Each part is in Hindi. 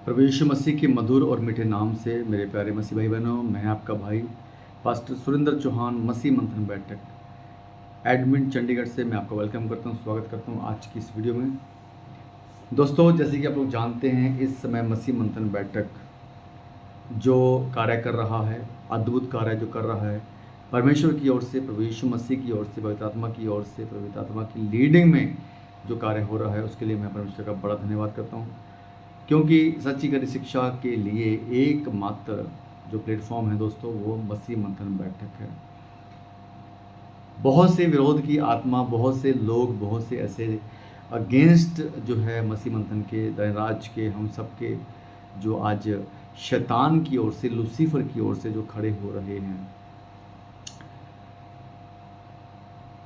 प्रभु यीशु मसीह के मधुर और मीठे नाम से मेरे प्यारे मसीह भाई बहनों, मैं आपका भाई पास्टर सुरेंद्र चौहान मसीह मंथन बैठक एडमिन चंडीगढ़ से मैं आपका वेलकम करता हूं, स्वागत करता हूं आज की इस वीडियो में। दोस्तों, जैसे कि आप लोग जानते हैं, इस समय मसीह मंथन बैठक जो कार्य कर रहा है, अद्भुत कार्य जो कर रहा है, परमेश्वर की ओर से, प्रभु यीशु मसीह की ओर से, पवित्र आत्मा की ओर से, पवित्र आत्मा की लीडिंग में जो कार्य हो रहा है, उसके लिए मैं परमेश्वर का बड़ा धन्यवाद करता हूँ। क्योंकि सच्ची करी शिक्षा के लिए एकमात्र जो प्लेटफॉर्म है दोस्तों, वो मसीह मंथन बैठक है। बहुत से विरोध की आत्मा, बहुत से लोग, बहुत से ऐसे अगेंस्ट जो है मसीह मंथन के, दैराज के, हम सब के, जो आज शैतान की ओर से, लूसीफर की ओर से जो खड़े हो रहे हैं।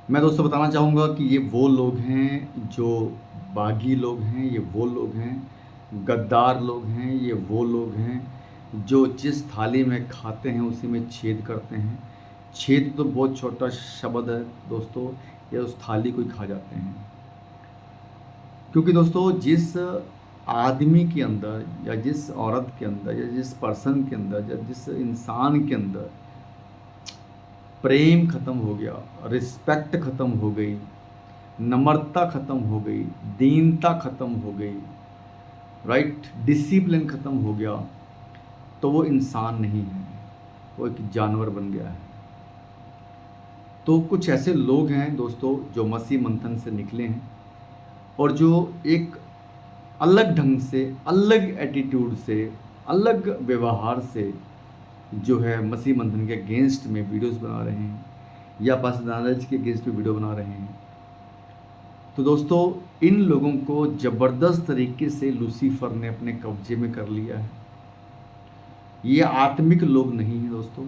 मैं दोस्तों बताना चाहूँगा कि ये वो लोग हैं जो बागी लोग हैं, ये वो लोग हैं गद्दार लोग हैं, ये वो लोग हैं जो जिस थाली में खाते हैं उसी में छेद करते हैं। छेद तो बहुत छोटा शब्द है दोस्तों, ये उस थाली को ही खा जाते हैं। क्योंकि दोस्तों, जिस आदमी के अंदर या जिस औरत के अंदर या जिस पर्सन के अंदर या जिस इंसान के अंदर प्रेम ख़त्म हो गया, रिस्पेक्ट ख़त्म हो गई, नम्रता ख़त्म हो गई, दीनता ख़त्म हो गई, राइट, डिसिप्लिन ख़त्म हो गया, तो वो इंसान नहीं है, वो एक जानवर बन गया है। तो कुछ ऐसे लोग हैं दोस्तों जो मसीह मंथन से निकले हैं और जो एक अलग ढंग से, अलग एटीट्यूड से, अलग व्यवहार से जो है मसीह मंथन के अगेंस्ट में वीडियोस बना रहे हैं या पास्टर दानिश के अगेंस्ट में वीडियो बना रहे हैं। तो दोस्तों, इन लोगों को ज़बरदस्त तरीके से लूसीफर ने अपने कब्जे में कर लिया है। ये आत्मिक लोग नहीं हैं दोस्तों।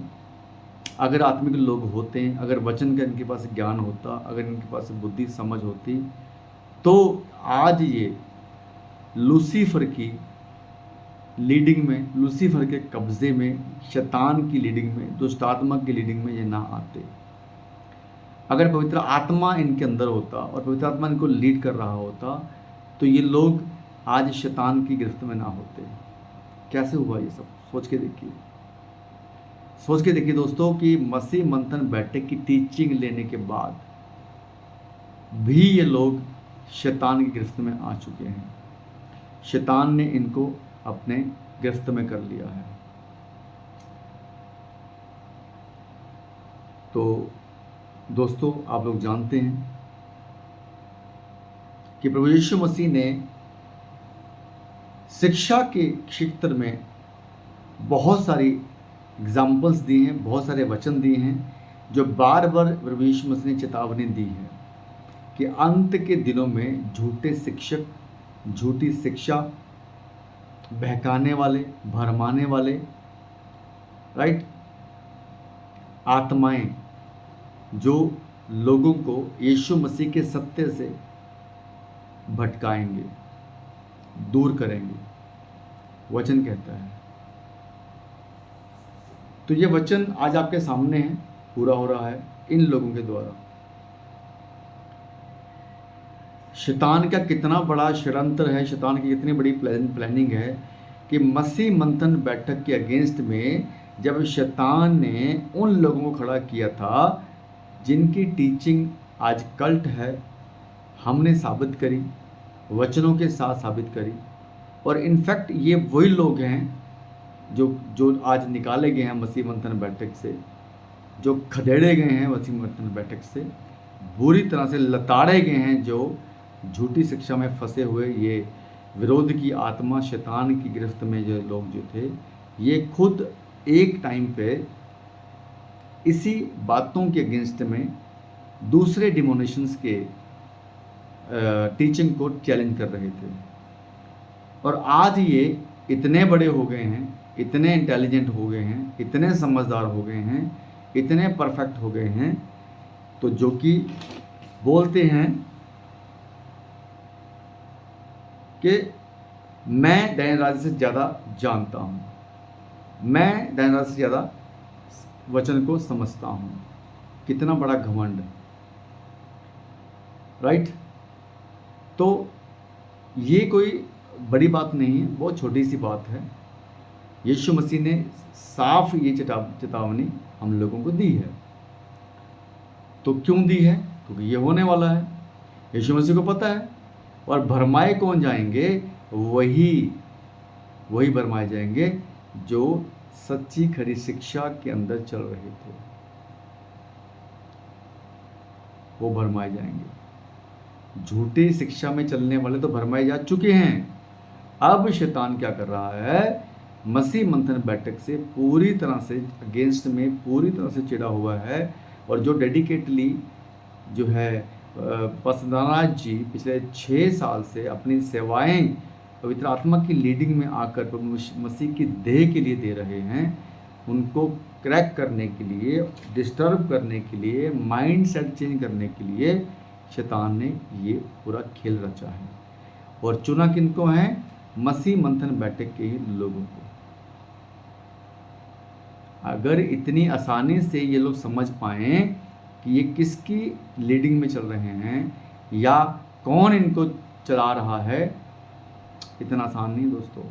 अगर आत्मिक लोग होते हैं, अगर वचन का इनके पास ज्ञान होता, अगर इनके पास बुद्धि समझ होती, तो आज ये लूसीफर की लीडिंग में, लूसीफर के कब्जे में, शैतान की लीडिंग में, दुष्टात्मा की लीडिंग में ये ना आते। अगर पवित्र आत्मा इनके अंदर होता और पवित्र आत्मा इनको लीड कर रहा होता, तो ये लोग आज शैतान की गिरफ्त में ना होते। कैसे हुआ ये सब? सोच के देखिए, सोच के देखिए दोस्तों कि मसीह मंथन बैठक की टीचिंग लेने के बाद भी ये लोग शैतान की गिरफ्त में आ चुके हैं। शैतान ने इनको अपने गिरफ्त में कर लिया है। तो दोस्तों, आप लोग जानते हैं कि प्रभु यीशु मसीह ने शिक्षा के क्षेत्र में बहुत सारी एग्जाम्पल्स दिए हैं, बहुत सारे वचन दिए हैं, जो बार बार प्रभु यीशु मसीह ने चेतावनी दी है कि अंत के दिनों में झूठे शिक्षक, झूठी शिक्षा, बहकाने वाले, भरमाने वाले, राइट, आत्माएं जो लोगों को यीशु मसीह के सत्य से भटकाएंगे, दूर करेंगे, वचन कहता है। तो ये वचन आज आपके सामने है, पूरा हो रहा है इन लोगों के द्वारा। शैतान का कितना बड़ा षड्यंत्र है, शैतान की कितनी बड़ी प्लानिंग है कि मसीह मंथन बैठक के अगेंस्ट में जब शैतान ने उन लोगों को खड़ा किया था जिनकी टीचिंग आज कल्ट है, हमने साबित करी, वचनों के साथ साबित करी। और इनफैक्ट ये वही लोग हैं जो आज निकाले गए हैं मसीह मंथन बैठक से, जो खदेड़े गए हैं मसीह मंथन बैठक से, बुरी तरह से लताड़े गए हैं, जो झूठी शिक्षा में फंसे हुए ये विरोध की आत्मा, शैतान की गिरफ्त में जो लोग जो थे, ये खुद एक टाइम पे इसी बातों के अगेंस्ट में दूसरे डिमोनेशंस के टीचिंग को चैलेंज कर रहे थे। और आज ये इतने बड़े हो गए हैं, इतने इंटेलिजेंट हो गए हैं, इतने समझदार हो गए हैं, इतने परफेक्ट हो गए हैं, तो जो कि बोलते हैं कि मैं दैनराज से ज़्यादा जानता हूँ, मैं दैनराज से ज़्यादा वचन को समझता हूँ। कितना बड़ा घमंड, राइट। तो ये कोई बड़ी बात नहीं है, बहुत छोटी सी बात है। यीशु मसीह ने साफ ये चेतावनी हम लोगों को दी है। तो क्यों दी है? क्योंकि ये होने वाला है, यीशु मसीह को पता है। और भरमाए कौन जाएंगे? वही भरमाए जाएंगे जो सच्ची खरी शिक्षा के अंदर चल रहे थे, वो भरमाए जाएंगे। झूठी शिक्षा में चलने वाले तो भरमाए जा चुके हैं। अब शैतान क्या कर रहा है? मसीह मंथन बैठक से पूरी तरह से अगेंस्ट में पूरी तरह से चिढ़ा हुआ है। और जो डेडिकेटली जो है पसंदानाथ जी पिछले 6 साल से अपनी सेवाएं पवित्र आत्मा की लीडिंग में आकर प्रभु मसीह की देह के लिए दे रहे हैं, उनको क्रैक करने के लिए, डिस्टर्ब करने के लिए, माइंड सेट चेंज करने के लिए शैतान ने ये पूरा खेल रचा है। और चुना किनको है? मसीह मंथन बैठक के ही लोगों को। अगर इतनी आसानी से ये लोग समझ पाएँ कि ये किसकी लीडिंग में चल रहे हैं या कौन इनको चला रहा है, इतना आसान नहीं दोस्तों।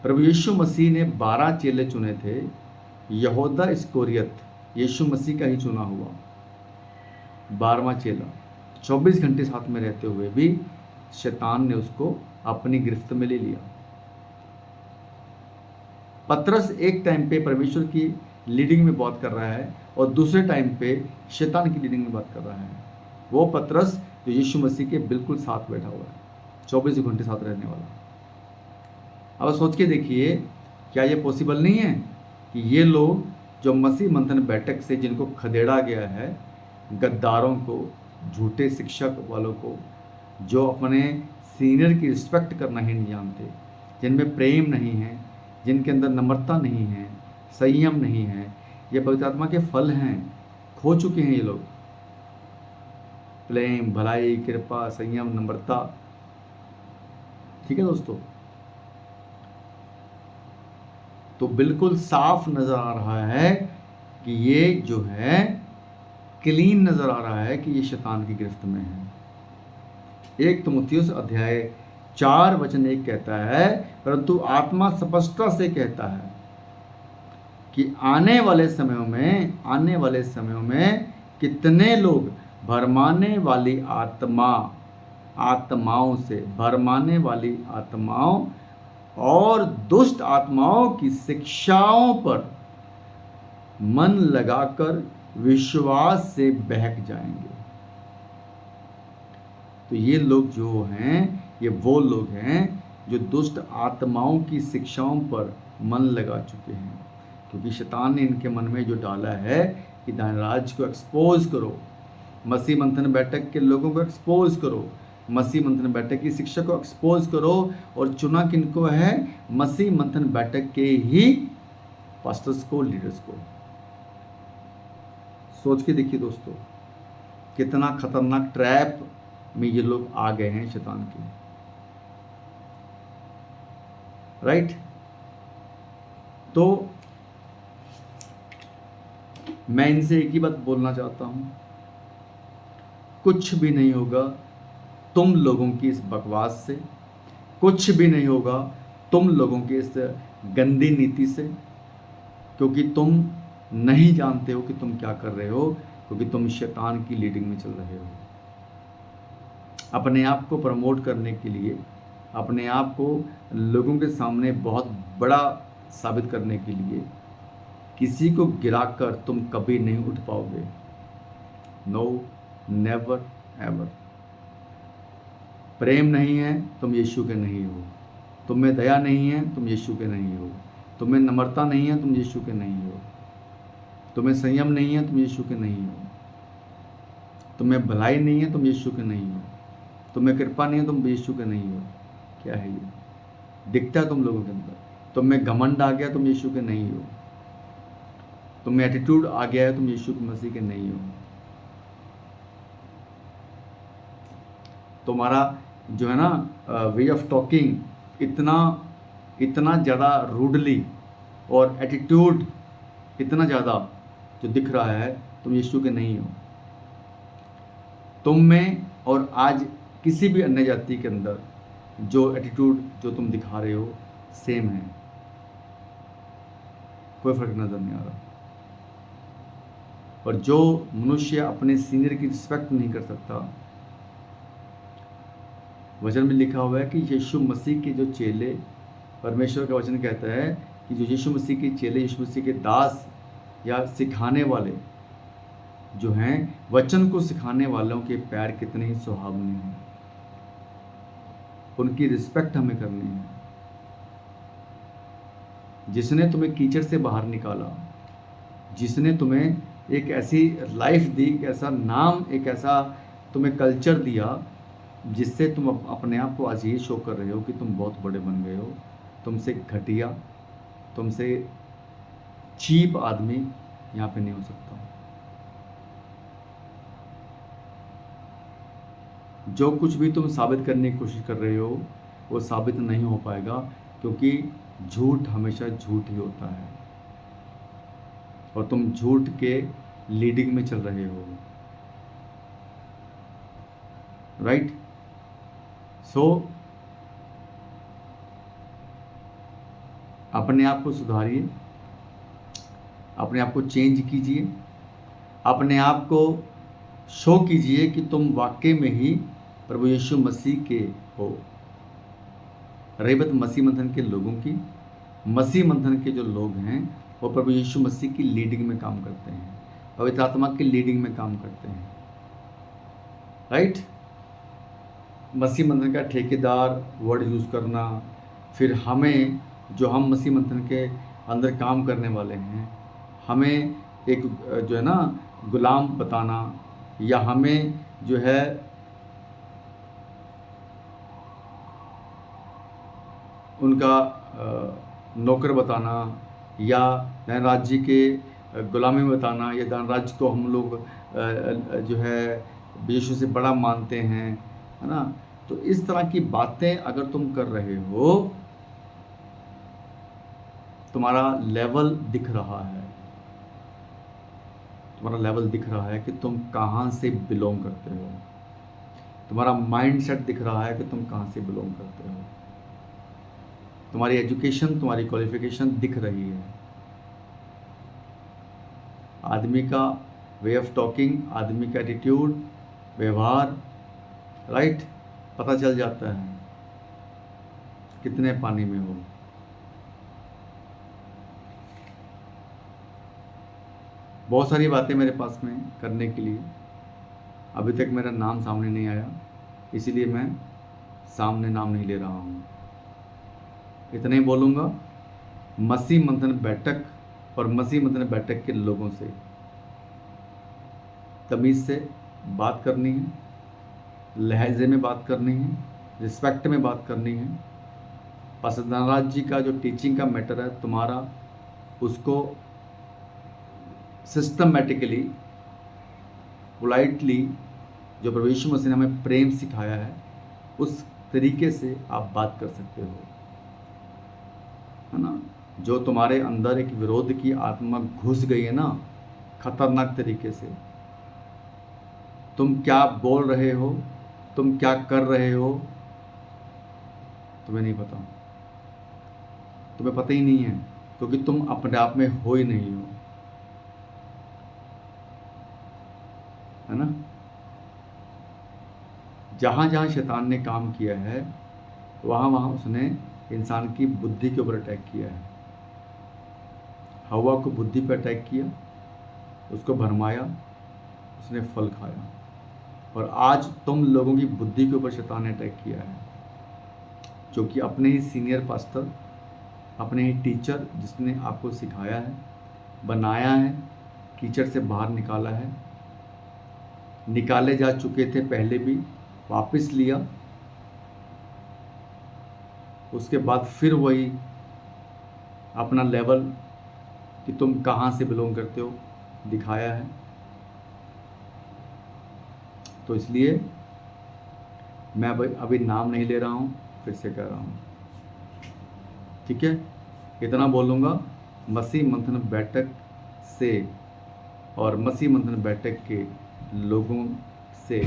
प्रभु यीशु मसीह ने 12 चेले चुने थे। यहूदा इस्करियोत यीशु मसीह का ही चुना हुआ 12वां चेला, 24 घंटे साथ में रहते हुए भी शैतान ने उसको अपनी गिरफ्त में ले लिया। पतरस एक टाइम पे परमेश्वर की लीडिंग में बात कर रहा है और दूसरे टाइम पे शैतान की लीडिंग में बात कर रहा है। वो पतरस जो यीशु मसीह के बिल्कुल साथ बैठा हुआ है, 24 घंटे साथ रहने वाला। अब सोच के देखिए, क्या ये पॉसिबल नहीं है कि ये लोग जो मसीह मंथन बैठक से जिनको खदेड़ा गया है, गद्दारों को, झूठे शिक्षक वालों को, जो अपने सीनियर की रिस्पेक्ट करना ही नहीं जानते, जिनमें प्रेम नहीं है, जिनके अंदर नम्रता नहीं है, संयम नहीं है, ये पवित्र आत्मा के फल हैं। खो चुके हैं ये लोग। प्रेम, भलाई, कृपा, संयम, नम्रता। ठीक है दोस्तों, तो बिल्कुल साफ नजर आ रहा है कि ये जो है क्लीन नजर आ रहा है कि ये शैतान की गिरफ्त में है। 1 तीमुथियुस अध्याय 4 वचन 1 कहता है, परंतु आत्मा स्पष्टता से कहता है कि आने वाले समयों में कितने लोग भरमाने वाली आत्माओं से, भरमाने वाली आत्माओं और दुष्ट आत्माओं की शिक्षाओं पर मन लगाकर विश्वास से बहक जाएंगे। तो ये लोग जो हैं, ये वो लोग हैं जो दुष्ट आत्माओं की शिक्षाओं पर मन लगा चुके हैं, क्योंकि शैतान ने इनके मन में जो डाला है कि दानराज को एक्सपोज करो, मसीह मंथन बैठक के लोगों को एक्सपोज करो, मसीह मंथन बैठक की शिक्षा को एक्सपोज करो। और चुना किनको है? मसीह मंथन बैठक के ही पास्टर्स को, लीडर्स को। सोच के देखिए दोस्तों, कितना खतरनाक ट्रैप में ये लोग आ गए हैं शैतान के। राइट? तो मैं इनसे एक ही बात बोलना चाहता हूं, कुछ भी नहीं होगा तुम लोगों की इस बकवास से, कुछ भी नहीं होगा तुम लोगों की इस गंदी नीति से, क्योंकि तुम नहीं जानते हो कि तुम क्या कर रहे हो, क्योंकि तुम शैतान की लीडिंग में चल रहे हो। अपने आप को प्रमोट करने के लिए, अपने आप को लोगों के सामने बहुत बड़ा साबित करने के लिए किसी को गिराकर तुम कभी नहीं उठ पाओगे। No, never ever. प्रेम नहीं है, तुम यीशु के नहीं हो। तुम में दया नहीं है, तुम यीशु के नहीं हो। तुम्हें नम्रता नहीं है, तुम यीशु के नहीं हो। तुम्हें संयम नहीं है, तुम यीशु के नहीं हो। तुम्हें भलाई नहीं है, तुम यीशु के नहीं हो। तुम्हें कृपा नहीं है, तुम यीशु के नहीं हो। क्या है ये? दिखता है तुम लोगों के अंदर। तुम में घमंड आ गया, तुम यीशु के नहीं हो। तुम में एटीट्यूड आ गया है, तुम यीशु मसीह के नहीं हो। तुम्हारा जो है ना वे ऑफ टॉकिंग इतना ज़्यादा रूडली और एटीट्यूड इतना ज़्यादा जो दिख रहा है, तुम यीशु के नहीं हो। तुम में और आज किसी भी अन्य जाति के अंदर जो एटीट्यूड जो तुम दिखा रहे हो सेम है, कोई फर्क नज़र नहीं आ रहा। और जो मनुष्य अपने सीनियर की रिस्पेक्ट नहीं कर सकता, वचन में लिखा हुआ है कि यीशु मसीह के जो चेले, परमेश्वर का वचन कहता है कि जो यीशु मसीह के चेले, यीशु मसीह के दास या सिखाने वाले जो हैं, वचन को सिखाने वालों के पैर कितने ही सुहावने हैं, उनकी रिस्पेक्ट हमें करनी है। जिसने तुम्हें कीचड़ से बाहर निकाला, जिसने तुम्हें एक ऐसी लाइफ दी, एक ऐसा नाम, एक ऐसा तुम्हें कल्चर दिया जिससे तुम अपने आप को आज ये शो कर रहे हो कि तुम बहुत बड़े बन गए हो, तुमसे घटिया, तुमसे चीप आदमी यहाँ पे नहीं हो सकता। जो कुछ भी तुम साबित करने की कोशिश कर रहे हो वो साबित नहीं हो पाएगा, क्योंकि झूठ हमेशा झूठ ही होता है और तुम झूठ के लीडिंग में चल रहे हो, राइट? सो अपने आप को सुधारिए, अपने आप को चेंज कीजिए, अपने आप को शो कीजिए कि तुम वाकई में ही प्रभु यीशु मसीह के हो। रही बात मसीह मंथन के लोगों की, मसीह मंथन के जो लोग हैं वो प्रभु यीशु मसीह की लीडिंग में काम करते हैं, पवित्र आत्मा की लीडिंग में काम करते हैं, राइट? मसीह मंथन का ठेकेदार वर्ड यूज़ करना, फिर हमें जो हम मसीह मंथन के अंदर काम करने वाले हैं, हमें एक जो है ना गुलाम बताना, या हमें जो है उनका नौकर बताना, या धनराज जी के गुलामी में बताना, या धनराज को हम लोग जो है यीशु से बड़ा मानते हैं, है ना? तो इस तरह की बातें अगर तुम कर रहे हो, तुम्हारा लेवल दिख रहा है, तुम्हारा लेवल दिख रहा है कि तुम कहाँ से बिलोंग करते हो, तुम्हारा माइंडसेट दिख रहा है कि तुम कहाँ से बिलोंग करते हो, तुम्हारी एजुकेशन, तुम्हारी क्वालिफिकेशन दिख रही है। आदमी का वे ऑफ टॉकिंग, आदमी का एटीट्यूड, व्यवहार, राइट, पता चल जाता है कितने पानी में हो। बहुत सारी बातें मेरे पास में करने के लिए, अभी तक मेरा नाम सामने नहीं आया, इसीलिए मैं सामने नाम नहीं ले रहा हूँ। इतना ही बोलूँगा, मसीह मंथन बैठक और मसीह मंथन बैठक के लोगों से तमीज़ से बात करनी है, लहजे में बात करनी है, रिस्पेक्ट में बात करनी है। पास्टर धनराज जी का जो टीचिंग का मैटर है, तुम्हारा उसको सिस्टमेटिकली, पोलाइटली, जो प्रभु यीशु मसीह ने हमें प्रेम सिखाया है, उस तरीके से आप बात कर सकते हो, है ना? जो तुम्हारे अंदर एक विरोध की आत्मा घुस गई है ना, खतरनाक तरीके से, तुम क्या बोल रहे हो, तुम क्या कर रहे हो, तुम्हें नहीं पता, तुम्हें पता ही नहीं है, क्योंकि तुम अपने आप में हो ही नहीं हो, है ना? जहाँ जहाँ शैतान ने काम किया है, वहाँ वहाँ उसने इंसान की बुद्धि के ऊपर अटैक किया है। हवा को बुद्धि पर अटैक किया, उसको भरमाया, उसने फल खाया। और आज तुम लोगों की बुद्धि के ऊपर शैतान ने अटैक किया है, जो कि अपने ही सीनियर पास्टर, अपने ही टीचर, जिसने आपको सिखाया है, बनाया है, कीचड़ से बाहर निकाला है, निकाले जा चुके थे पहले भी, वापस लिया, उसके बाद फिर वही अपना लेवल कि तुम कहाँ से बिलोंग करते हो दिखाया है। तो इसलिए मैं अभी नाम नहीं ले रहा हूँ, फिर से कह रहा हूँ, ठीक है? इतना बोलूँगा, मसीह मंथन बैठक से और मसीह मंथन बैठक के लोगों से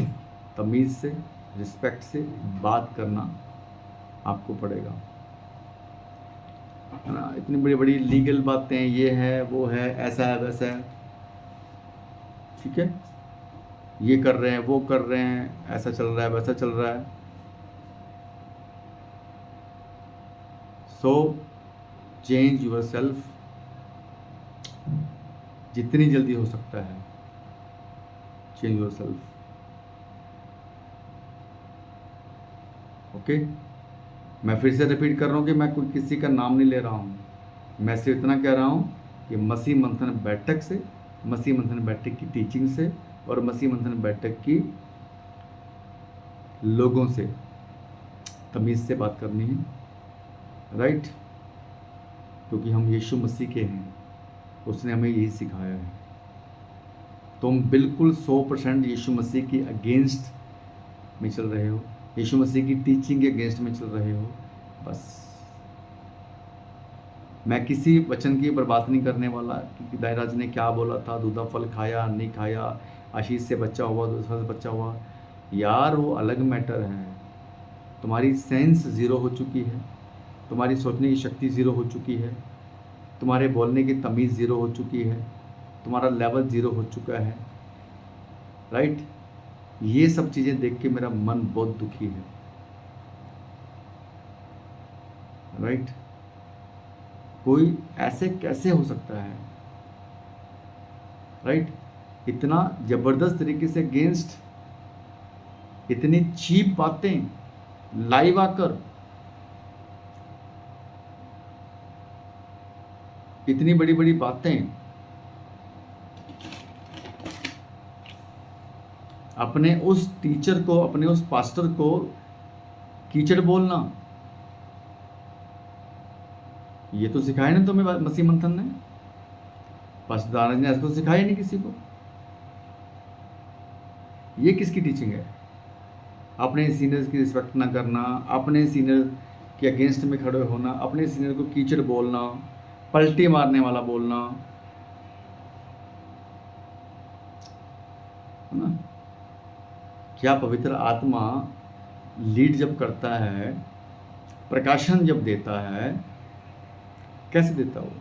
तमीज़ से, रिस्पेक्ट से बात करना आपको पड़ेगा, है ना। इतनी बड़ी बड़ी लीगल बातें, ये है वो है, ऐसा है वैसा है, ठीक है, ये कर रहे हैं वो कर रहे हैं, ऐसा चल रहा है वैसा चल रहा है। सो चेंज यूर सेल्फ जितनी जल्दी हो सकता है, चेंज यूर सेल्फ। ओके, मैं फिर से रिपीट कर रहा हूँ कि मैं कोई किसी का नाम नहीं ले रहा हूँ, मैं सिर्फ इतना कह रहा हूँ कि मसीह मंथन बैठक से, मसीह मंथन बैठक की टीचिंग से और मसीह मंथन बैठक की लोगों से तमीज़ से बात करनी है, राइट, क्योंकि हम यीशु मसीह के हैं, उसने हमें यही सिखाया है। तुम बिल्कुल 100% यीशु मसीह की अगेंस्ट में चल रहे हो, यीशु मसीह की टीचिंग के अगेंस्ट में चल रहे हो। बस मैं किसी वचन की बर्बाद नहीं करने वाला कि दायराज ने क्या बोला था, दूधा फल खाया नहीं खाया, आशीष से बच्चा हुआ, दूध फल से बच्चा हुआ, यार वो अलग मैटर है। तुम्हारी सेंस ज़ीरो हो चुकी है, तुम्हारी सोचने की शक्ति ज़ीरो हो चुकी है, तुम्हारे बोलने की तमीज़ ज़ीरो हो चुकी है, तुम्हारा लेवल ज़ीरो हो चुका है, राइट। ये सब चीज़ें देख के मेरा मन बहुत दुखी है, राइट। कोई ऐसे कैसे हो सकता है, राइट, इतना ज़बरदस्त तरीके से अगेंस्ट, इतनी चीप बातें लाइव आकर, इतनी बड़ी बड़ी बातें, अपने उस टीचर को, अपने उस पास्टर को कीचड़ बोलना, ये तो सिखाया नहीं तुम्हें मसीह मंथन ने, पास्टर दानंद ने ऐसा तो सिखाया नहीं किसी को। ये किसकी टीचिंग है? अपने सीनियर्स की रिस्पेक्ट ना करना, अपने सीनियर के अगेंस्ट में खड़े होना, अपने सीनियर को कीचड़ बोलना, पलटी मारने वाला बोलना, है ना। क्या पवित्र आत्मा लीड जब करता है, प्रकाशन जब देता है, कैसे देता वो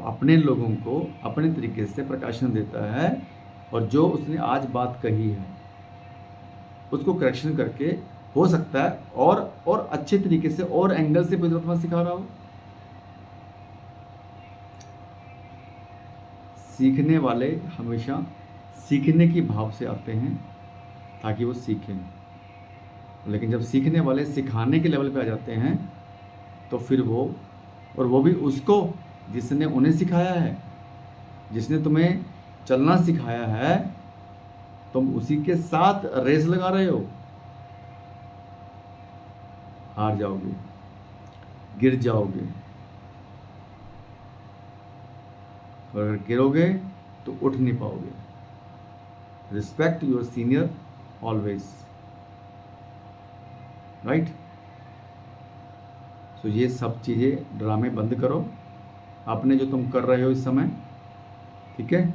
अपने लोगों को अपने तरीके से प्रकाशन देता है, और जो उसने आज बात कही है उसको करेक्शन करके, हो सकता है और अच्छे तरीके से और एंगल से पवित्र आत्मा सिखा रहा हो। सीखने वाले हमेशा सीखने की भाव से आते हैं ताकि वो सीखें, लेकिन जब सीखने वाले सिखाने के लेवल पे आ जाते हैं तो फिर वो भी उसको जिसने उन्हें सिखाया है, जिसने तुम्हें चलना सिखाया है, तुम उसी के साथ रेस लगा रहे हो, हार जाओगे, गिर जाओगे, और अगर गिरोगे तो उठ नहीं पाओगे। Respect your senior always, right. तो ये सब चीज़ें, ड्रामे बंद करो अपने जो तुम कर रहे हो इस समय, ठीक है।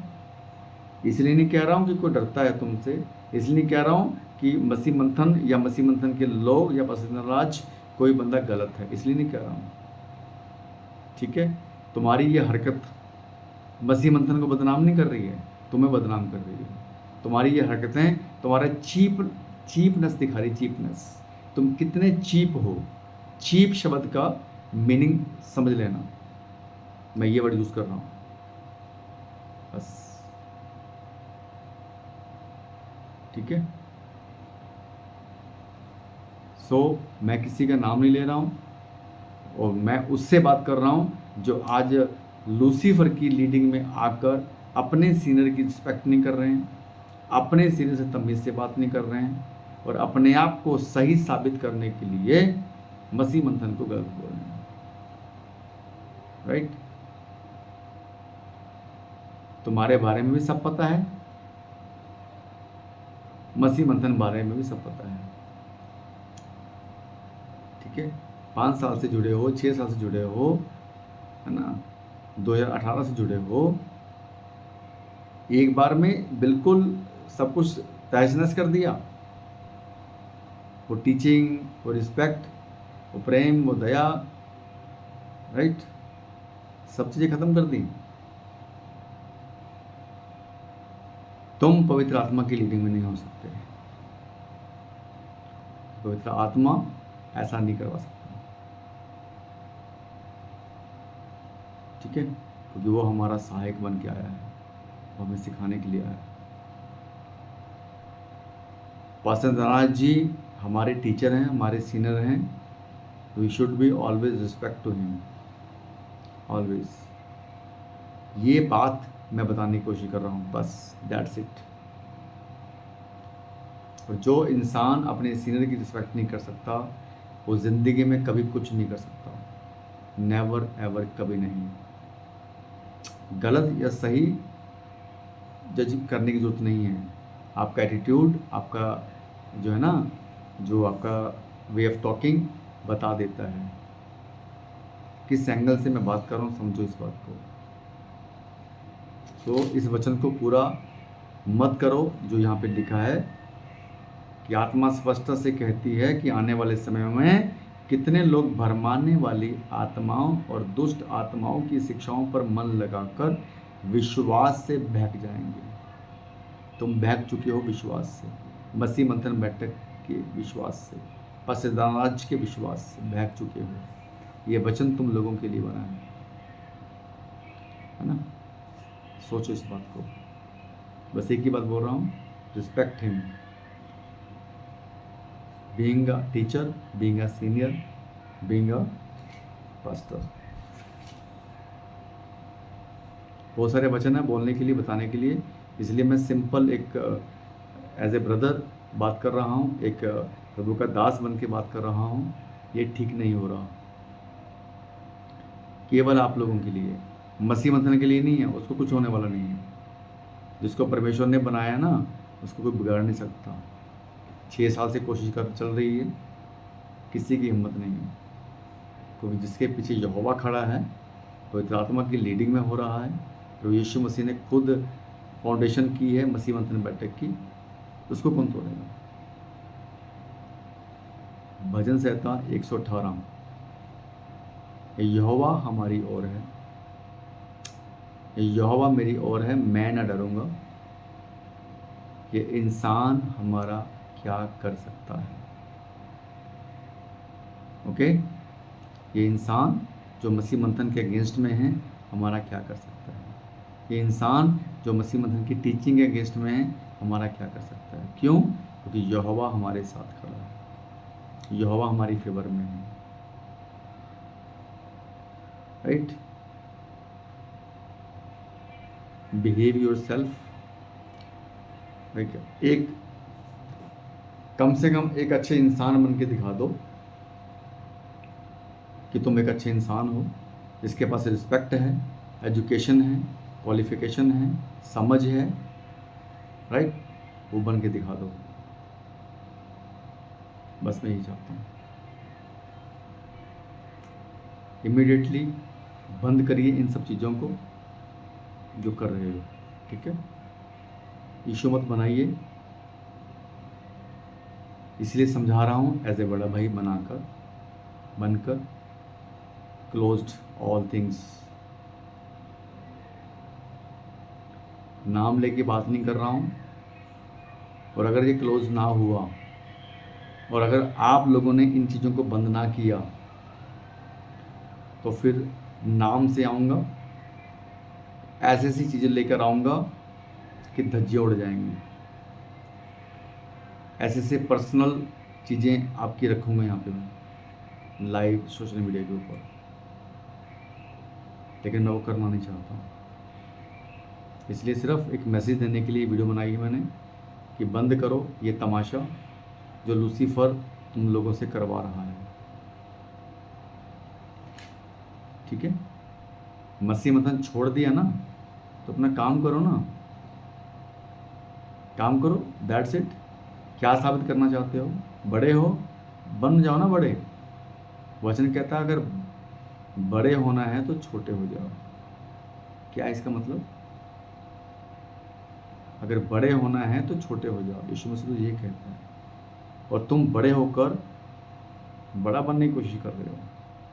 इसलिए नहीं कह रहा हूँ कि कोई डरता है तुमसे, इसलिए नहीं कह रहा हूँ कि मसीह मंथन या मसीह मंथन के लोग या राज कोई बंदा गलत है, इसलिए नहीं कह रहा हूँ, ठीक है। तुम्हारी ये हरकत मसीह मंथन को बदनाम नहीं कर रही है, तुम्हें बदनाम कर रही है। तुम्हारी ये हरकतें तुम्हारा चीपनेस दिखा रही, चीपनेस। तुम कितने चीप हो, चीप शब्द का मीनिंग समझ लेना, मैं ये वर्ड यूज़ कर रहा हूँ, बस, ठीक है। मैं किसी का नाम नहीं ले रहा हूँ, और मैं उससे बात कर रहा हूँ जो आज लूसीफर की लीडिंग में आकर अपने सीनियर की रिस्पेक्ट नहीं कर रहे हैं, अपने सीनियर से तमीज़ से बात नहीं कर रहे हैं, और अपने आप को सही साबित करने के लिए मसीह मंथन को गलत बोल रहे हैं, राइट। तुम्हारे बारे में भी सब पता है, मसीह मंथन बारे में भी सब पता है, ठीक है। 5 साल से जुड़े हो, 6 साल से जुड़े हो, है ना, 2018 से जुड़े हो, एक बार में बिल्कुल सब कुछ तहस नहस कर दिया, वो टीचिंग, वो रिस्पेक्ट, वो प्रेम, वो दया, राइट, सब चीज़ें खत्म कर दी। तुम पवित्र आत्मा की लीडिंग में नहीं हो सकते। पवित्र आत्मा ऐसा नहीं करवा सकता, ठीक है, क्योंकि वो हमारा सहायक बन के आया है, वो हमें सिखाने के लिए आया है। पास्टर नाराज जी हमारे टीचर हैं, हमारे सीनियर हैं, we should be always respect to him, always. ये बात मैं बताने की कोशिश कर रहा हूँ, बस दैट्स इट। और जो इंसान अपने सीनियर की रिस्पेक्ट नहीं कर सकता, वो ज़िंदगी में कभी कुछ नहीं कर सकता, नेवर एवर, कभी नहीं। गलत या सही जज करने की ज़रूरत नहीं है। आपका एटीट्यूड, आपका जो है ना, जो आपका वे ऑफ टॉकिंग बता देता है किस एंगल से मैं बात कर रहा हूँ, समझो इस बात को। तो इस वचन को पूरा मत करो जो यहाँ पे लिखा है कि आत्मा स्पष्टता से कहती है कि आने वाले समय में कितने लोग भरमाने वाली आत्माओं और दुष्ट आत्माओं की शिक्षाओं पर मन लगाकर विश्वास से बहक जाएंगे। तुम बहक चुके हो विश्वास से, मसीह मंथन बैठक के विश्वास से, पास्टर के विश्वास से बहक चुके हो। ये वचन तुम लोगों के लिए बना है ना। सोचो इस बात को। बस एक ही बात बोल रहा हूँ, respect him, being a teacher, being a senior, being a pastor. बहुत सारे वचन है बोलने के लिए, बताने के लिए, इसलिए मैं सिंपल एक एज ए ब्रदर बात कर रहा हूँ, एक प्रभु का दास बन के बात कर रहा हूँ। ये ठीक नहीं हो रहा, केवल आप लोगों के लिए, मसीह मंथन के लिए नहीं है, उसको कुछ होने वाला नहीं है। जिसको परमेश्वर ने बनाया ना, उसको कोई बिगाड़ नहीं सकता। 6 साल से कोशिश कर चल रही है, किसी की हिम्मत नहीं है, क्योंकि जिसके पीछे यहोवा खड़ा है, पवित्र आत्मा की लीडिंग में हो रहा है, तो यीशु मसीह ने खुद फाउंडेशन की है मसीह मंथन बैठक की, उसको कौन तोड़ेगा। भजन संहिता 118, यहोवा हमारी ओर है, यहोवा मेरी ओर है, मैं न डरूंगा। ये इंसान हमारा क्या कर सकता है। ओके, ये इंसान जो मसीह मंथन के अगेंस्ट में है, हमारा क्या कर सकता है। ये इंसान जो मसीह मंथन की टीचिंग के अगेंस्ट में है, हमारा क्या कर सकता है। क्यों? क्योंकि यहोवा हमारे साथ खड़ा है, यहोवा हमारी फेवर में है, राइट। बिहेव योर सेल्फ, एक कम से कम एक अच्छे इंसान बन के दिखा दो कि तुम एक अच्छे इंसान हो, जिसके पास रिस्पेक्ट है, एजुकेशन है, क्वालिफिकेशन है, समझ है, राइट, वो बन के दिखा दो। बस मैं यही चाहता हूँ। इमीडिएटली बंद करिए इन सब चीज़ों को जो कर रहे हो, ठीक है। इशू मत बनाइए, इसलिए समझा रहा हूँ एज ए बड़ा भाई बनकर। क्लोज्ड ऑल थिंग्स, नाम लेके बात नहीं कर रहा हूँ। और अगर ये क्लोज ना हुआ, और अगर आप लोगों ने इन चीज़ों को बंद ना किया, तो फिर नाम से आऊँगा, ऐसी ऐसी चीज़ें लेकर आऊँगा कि धज्जियाँ उड़ जाएंगी। ऐसे ऐसे पर्सनल चीज़ें आपकी रखूँगा यहाँ पे मैं लाइव सोशल मीडिया के ऊपर, लेकिन मैं वो करना नहीं चाहता हूँ। इसलिए सिर्फ एक मैसेज देने के लिए वीडियो बनाई है मैंने कि बंद करो ये तमाशा जो लूसीफर तुम लोगों से करवा रहा है, ठीक है। मसीह मंथन छोड़ दिया ना, तो अपना काम करो ना, काम करो, दैट्स इट। क्या साबित करना चाहते हो? बड़े हो, बन जाओ ना बड़े। वचन कहता है अगर बड़े होना है तो छोटे हो जाओ। क्या है इसका मतलब? अगर बड़े होना है तो छोटे हो जाओ। यीशु मसीह तो ये कहता है। और तुम बड़े होकर बड़ा बनने की कोशिश कर रहे हो,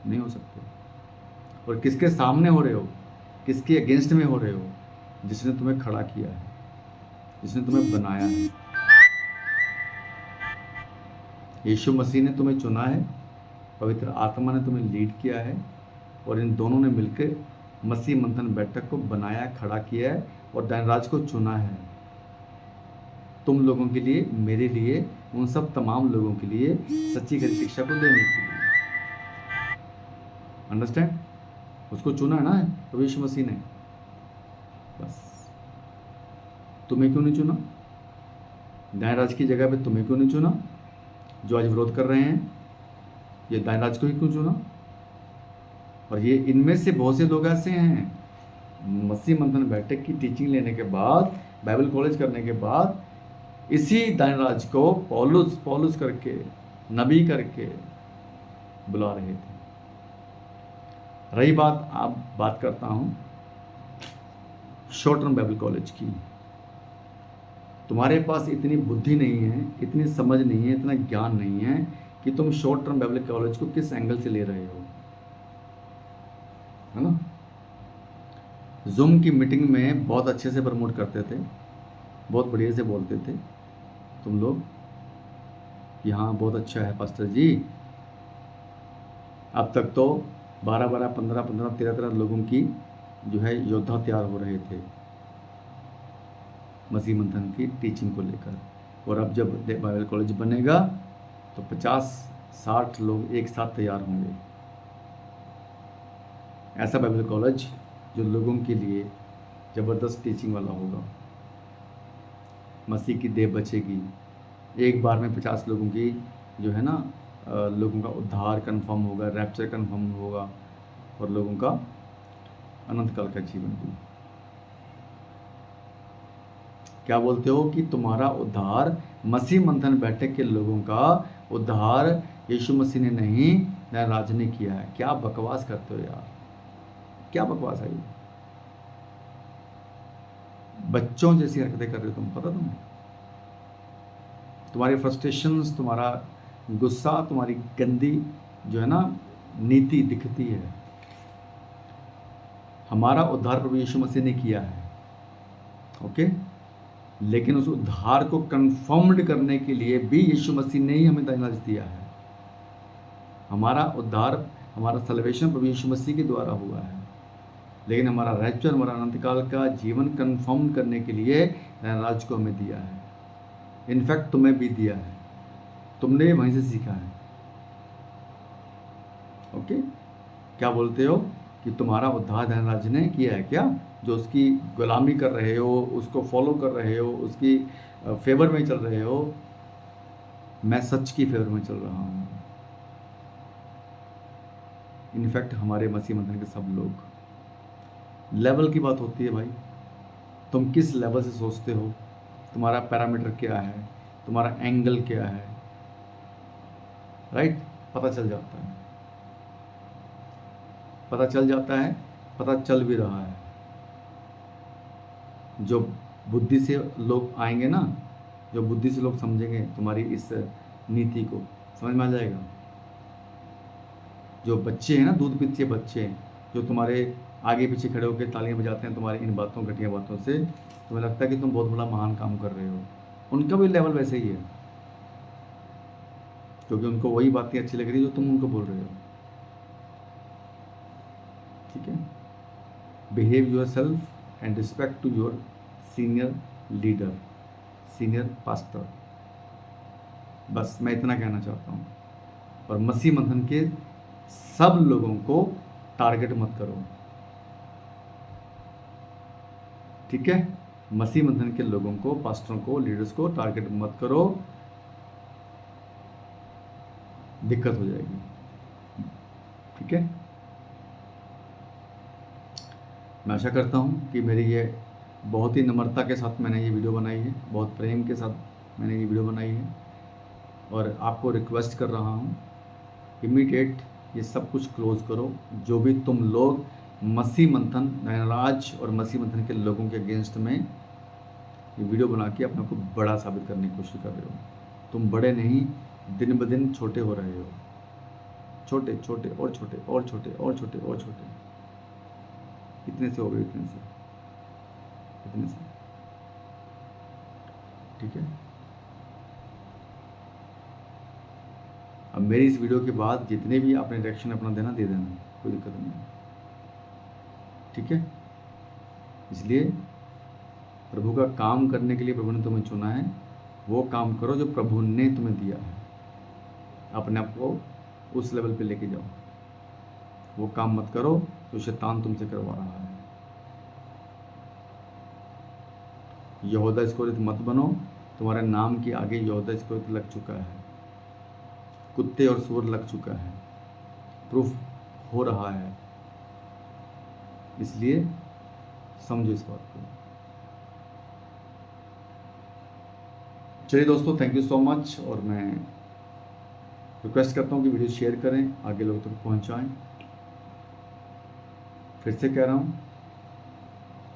नहीं हो सकते। और किसके सामने हो रहे हो, किसके अगेंस्ट में हो रहे हो? जिसने तुम्हें खड़ा किया है, जिसने तुम्हें बनाया है। यीशु मसीह ने तुम्हें चुना है, पवित्र आत्मा ने तुम्हें लीड किया है, और इन दोनों ने मिलकर मसीह मंथन बैठक को बनाया, खड़ा किया है और दानराज को चुना है तुम लोगों के लिए, मेरे लिए, उन सब तमाम लोगों के लिए सच्ची खरी शिक्षा को देने के लिए। अंडरस्टैंड? उसको चुना है ना प्रभु यीशु मसीह ने। बस तुम्हें क्यों नहीं चुना? दानराज की जगह पे तुम्हें क्यों नहीं चुना? जो आज विरोध कर रहे हैं, ये दानराज को ही क्यों चुना? और ये इनमें से बहुत से लोग ऐसे हैं, मसीह मंथन बैठक की टीचिंग लेने के बाद, बाइबल कॉलेज करने के बाद, इसी दानराज को पौलुस करके, नबी करके बुला रहे थे। रही बात, आप बात करता हूं शॉर्ट टर्म बाइबल कॉलेज की। तुम्हारे पास इतनी बुद्धि नहीं है, इतनी समझ नहीं है, इतना ज्ञान नहीं है कि तुम शॉर्ट टर्म बाइबल कॉलेज को किस एंगल से ले रहे हो, है ना? जूम की मीटिंग में बहुत अच्छे से प्रमोट करते थे, बहुत बढ़िया से बोलते थे तुम लोग कि हाँ बहुत अच्छा है पास्टर जी। अब तक तो 12-12, 15-15, 13-13 लोगों की जो है योद्धा तैयार हो रहे थे मसीह मंथन की टीचिंग को लेकर। और अब जब बाइबल कॉलेज बनेगा तो 50-60 लोग एक साथ तैयार होंगे। ऐसा बाइबल कॉलेज जो लोगों के लिए ज़बरदस्त टीचिंग वाला होगा। मसीह की देह बचेगी, एक बार में 50 लोगों की जो है ना, लोगों का उद्धार कन्फर्म होगा, रैप्चर कन्फर्म होगा, और लोगों का अनंत काल का जीवन भी। क्या बोलते हो कि तुम्हारा उद्धार, मसीह मंथन बैठक के लोगों का उद्धार यीशु मसीह ने नहीं, दानराज ने किया है? क्या बकवास करते हो यार, क्या बकवास है ये? बच्चों जैसी हरकतें कर रहे हो तुम, पता तुम्हें? तुम्हारी फ्रस्ट्रेशंस, तुम्हारा गुस्सा, तुम्हारी गंदी जो है ना नीति दिखती है। हमारा उद्धार प्रभु यीशु मसीह ने किया है, ओके? लेकिन उस उद्धार को कंफर्म्ड करने के लिए भी यीशु मसीह ने ही हमें दानराज दिया है। हमारा उद्धार, हमारा सल्वेशन प्रभु यीशु मसीह के द्वारा हुआ है, लेकिन हमारा रैप्चर, हमारा अनंतकाल का जीवन कंफर्म करने के लिए दानराज को हमें दिया है। इनफैक्ट तुम्हें भी दिया है, तुमने वहीं से सीखा है, ओके? क्या बोलते हो कि तुम्हारा उद्धार दानराज ने किया है? क्या जो उसकी गुलामी कर रहे हो, उसको फॉलो कर रहे हो, उसकी फेवर में चल रहे हो? मैं सच की फेवर में चल रहा हूँ। इनफैक्ट हमारे मसीह मंथन के सब लोग, लेवल की बात होती है भाई, तुम किस लेवल से सोचते हो, तुम्हारा पैरामीटर क्या है, तुम्हारा एंगल क्या है, राइट? पता चल जाता है, पता चल जाता है, पता चल भी रहा है। जो बुद्धि से लोग आएंगे ना, जो बुद्धि से लोग समझेंगे तुम्हारी इस नीति को, समझ में आ जाएगा। जो बच्चे हैं ना, दूध पीते बच्चे, जो तुम्हारे आगे पीछे खड़े होकर तालियां बजाते हैं तुम्हारी इन बातों, घटिया बातों से, तुम्हें लगता है कि तुम बहुत बड़ा महान काम कर रहे हो, उनका भी लेवल वैसे ही है, क्योंकि उनको वही बातें अच्छी लग रही है जो तुम उनको बोल रहे हो, ठीक है? Behave yourself and respect to your senior leader, senior pastor. बस मैं इतना कहना चाहता हूँ। और मसीह मंथन के सब लोगों को टारगेट मत करो, ठीक है? मसीह मंथन के लोगों को, पास्टरों को, लीडर्स को टारगेट मत करो, दिक्कत हो जाएगी, ठीक है? मैं आशा करता हूँ कि मेरी ये बहुत ही नम्रता के साथ मैंने ये वीडियो बनाई है, बहुत प्रेम के साथ मैंने ये वीडियो बनाई है, और आपको रिक्वेस्ट कर रहा हूँ इमीडिएट ये सब कुछ क्लोज करो। जो भी तुम लोग मसीह मंथन, दानराज और मसीह मंथन के लोगों के अगेंस्ट में ये वीडियो बना के अपने को बड़ा साबित करने की कोशिश कर रहे हो, तुम बड़े नहीं, दिन ब दिन छोटे हो रहे हो। छोटे छोटे और छोटे और छोटे और छोटे और छोटे, इतने से हो गए, इतने से, इतने से। ठीक है। अब मेरी इस वीडियो के बाद जितने भी आपने रिएक्शन अपना देना दे देना, कोई दिक्कत नहीं है। ठीक है। इसलिए प्रभु का काम करने के लिए प्रभु ने तुम्हें चुना है, वो काम करो जो प्रभु ने तुम्हें दिया है। अपने आप को उस लेवल पे लेके जाओ। वो काम मत करो जो शैतान तुमसे करवा रहा है। यहूदा इस्करियोती मत बनो। तुम्हारे नाम के आगे यहूदा इस्करियोती लग चुका है, कुत्ते और सूअर लग चुका है, प्रूफ हो रहा है। इसलिए समझो इस बात को। चलिए दोस्तों, थैंक यू सो मच। और मैं रिक्वेस्ट करता हूँ कि वीडियो शेयर करें, आगे लोगों तक पहुँचाएं। फिर से कह रहा हूँ,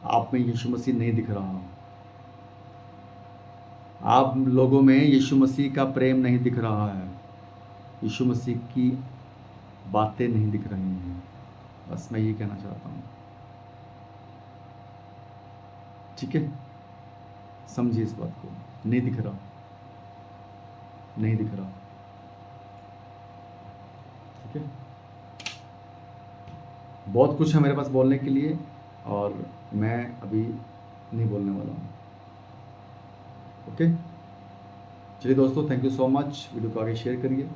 आप में यीशु मसीह नहीं दिख रहा, आप लोगों में यीशु मसीह का प्रेम नहीं दिख रहा है, यीशु मसीह की बातें नहीं दिख रही हैं। बस मैं ये कहना चाहता हूँ। ठीक है, समझिए इस बात को। नहीं दिख रहा, नहीं दिख रहा। ठीक है। बहुत कुछ है मेरे पास बोलने के लिए, और मैं अभी नहीं बोलने वाला हूँ। ओके। चलिए दोस्तों, thank you so much. Video को आगे शेयर करिए,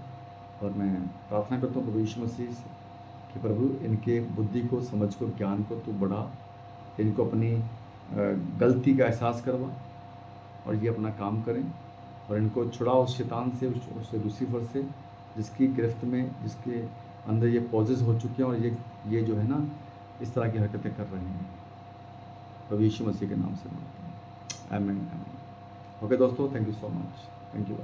और मैं प्रार्थना करता हूँ प्रभु यीशु मसीह से कि प्रभु इनके बुद्धि को, समझ को, ज्ञान को तू बढ़ा, इनको अपनी गलती का एहसास करवा, और ये अपना काम करें, और इनको छुड़ाओ उस शैतान से, उस लूसीफर से, जिसकी गिरफ्त में, जिसके अंदर ये पॉजेस हो चुके हैं, और ये जो है ना, इस तरह की हरकतें कर रहे हैं। प्रभु यीशु मसीह के नाम से मांगता हूँ, आमीन, आमीन। ओके दोस्तों, thank you so much. Thank you.